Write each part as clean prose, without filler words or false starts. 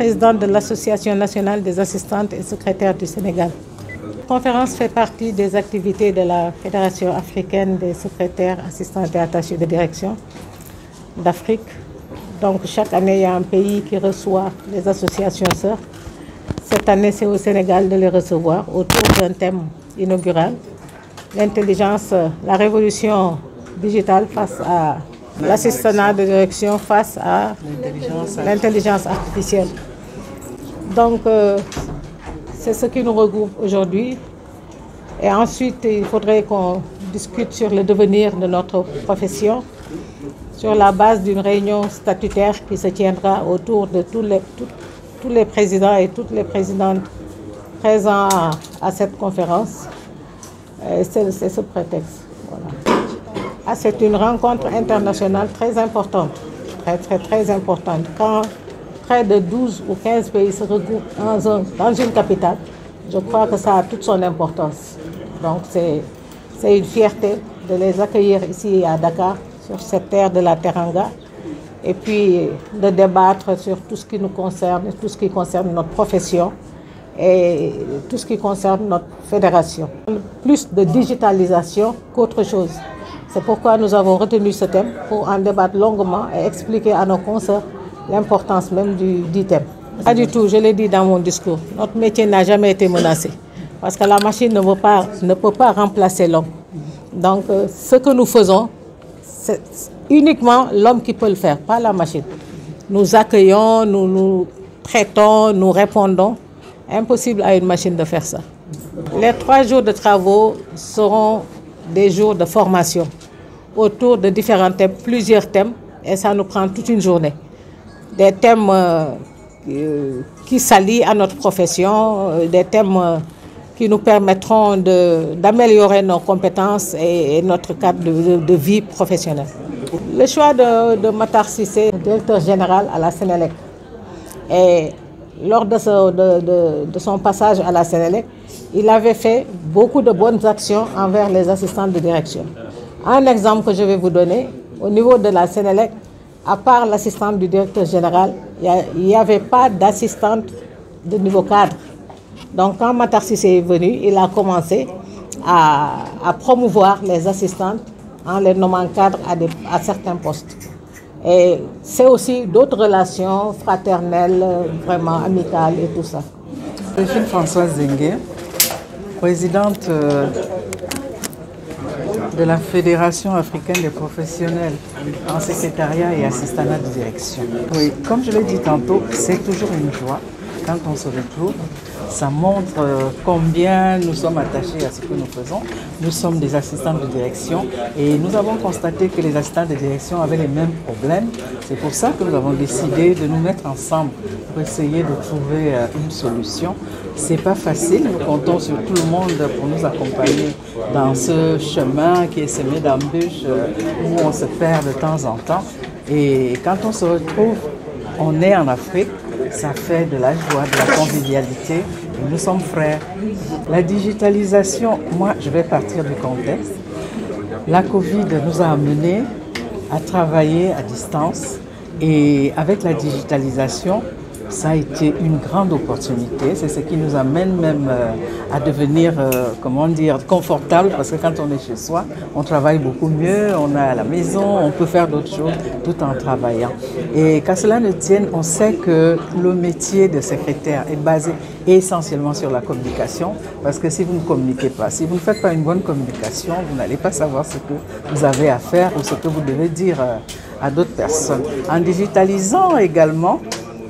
présidente de l'Association nationale des assistantes et secrétaires du Sénégal. La conférence fait partie des activités de la Fédération africaine des secrétaires, assistantes et attachés de direction d'Afrique. Donc chaque année, il y a un pays qui reçoit les associations sœurs. Cette année, c'est au Sénégal de les recevoir autour d'un thème inaugural, l'intelligence, la révolution digitale face à l'assistanat de direction face à l'intelligence artificielle. Donc, c'est ce qui nous regroupe aujourd'hui. Et ensuite, il faudrait qu'on discute sur le devenir de notre profession, sur la base d'une réunion statutaire qui se tiendra autour de tous les présidents et toutes les présidentes présents à cette conférence. C'est ce prétexte. Voilà. C'est une rencontre internationale très importante, très importante. Quand près de 12 ou 15 pays se regroupent dans une capitale, je crois que ça a toute son importance. Donc c'est une fierté de les accueillir ici à Dakar, sur cette terre de la Teranga, et puis de débattre sur tout ce qui nous concerne, tout ce qui concerne notre profession et tout ce qui concerne notre fédération. Plus de digitalisation qu'autre chose. C'est pourquoi nous avons retenu ce thème pour en débattre longuement et expliquer à nos consoeurs l'importance même du thème. Pas du tout, je l'ai dit dans mon discours. Notre métier n'a jamais été menacé parce que la machine ne peut pas remplacer l'homme. Donc ce que nous faisons, c'est uniquement l'homme qui peut le faire, pas la machine. Nous accueillons, nous traitons, nous répondons. Impossible à une machine de faire ça. Les 3 jours de travaux seront des jours de formation autour de différents thèmes, plusieurs thèmes, et ça nous prend toute une journée. Des thèmes qui s'allient à notre profession, des thèmes qui nous permettront d'améliorer nos compétences et notre cadre de vie professionnelle. Le choix de Matar Cissé, directeur général à la Sénélec, et lors de son passage à la Sénélec, il avait fait beaucoup de bonnes actions envers les assistants de direction. Un exemple que je vais vous donner, au niveau de la Sénélec, à part l'assistante du directeur général, il n'y avait pas d'assistante de niveau cadre. Donc quand Matar Cissé est venu, il a commencé à promouvoir les assistantes en les nommant cadres à certains postes. Et c'est aussi d'autres relations fraternelles, vraiment amicales et tout ça. Je suis Françoise Zengue, présidente de la Fédération africaine des professionnels en secrétariat et assistanat de direction. Oui, comme je l'ai dit tantôt, c'est toujours une joie quand on se retrouve. Ça montre combien nous sommes attachés à ce que nous faisons. Nous sommes des assistants de direction et nous avons constaté que les assistants de direction avaient les mêmes problèmes. C'est pour ça que nous avons décidé de nous mettre ensemble pour essayer de trouver une solution. C'est pas facile, nous comptons sur tout le monde pour nous accompagner dans ce chemin qui est semé d'embûches où on se perd de temps en temps. Et quand on se retrouve, on est en Afrique, ça fait de la joie, de la convivialité, et nous sommes frères. La digitalisation, moi je vais partir du contexte. La Covid nous a amenés à travailler à distance et avec la digitalisation, ça a été une grande opportunité. C'est ce qui nous amène même à devenir, comment dire, confortable parce que quand on est chez soi, on travaille beaucoup mieux, on est à la maison, on peut faire d'autres choses tout en travaillant. Et qu'à cela ne tienne, on sait que le métier de secrétaire est basé essentiellement sur la communication parce que si vous ne communiquez pas, si vous ne faites pas une bonne communication, vous n'allez pas savoir ce que vous avez à faire ou ce que vous devez dire à d'autres personnes. En digitalisant également,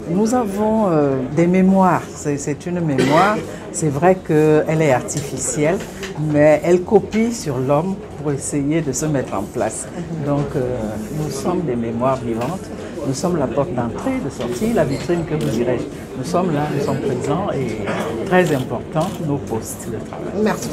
nous avons des mémoires. C'est une mémoire, c'est vrai qu'elle est artificielle, mais elle copie sur l'homme pour essayer de se mettre en place. Donc nous sommes des mémoires vivantes, nous sommes la porte d'entrée, de sortie, la vitrine que vous dirais. Nous sommes là, nous sommes présents et très important, nos postes de travail. Merci.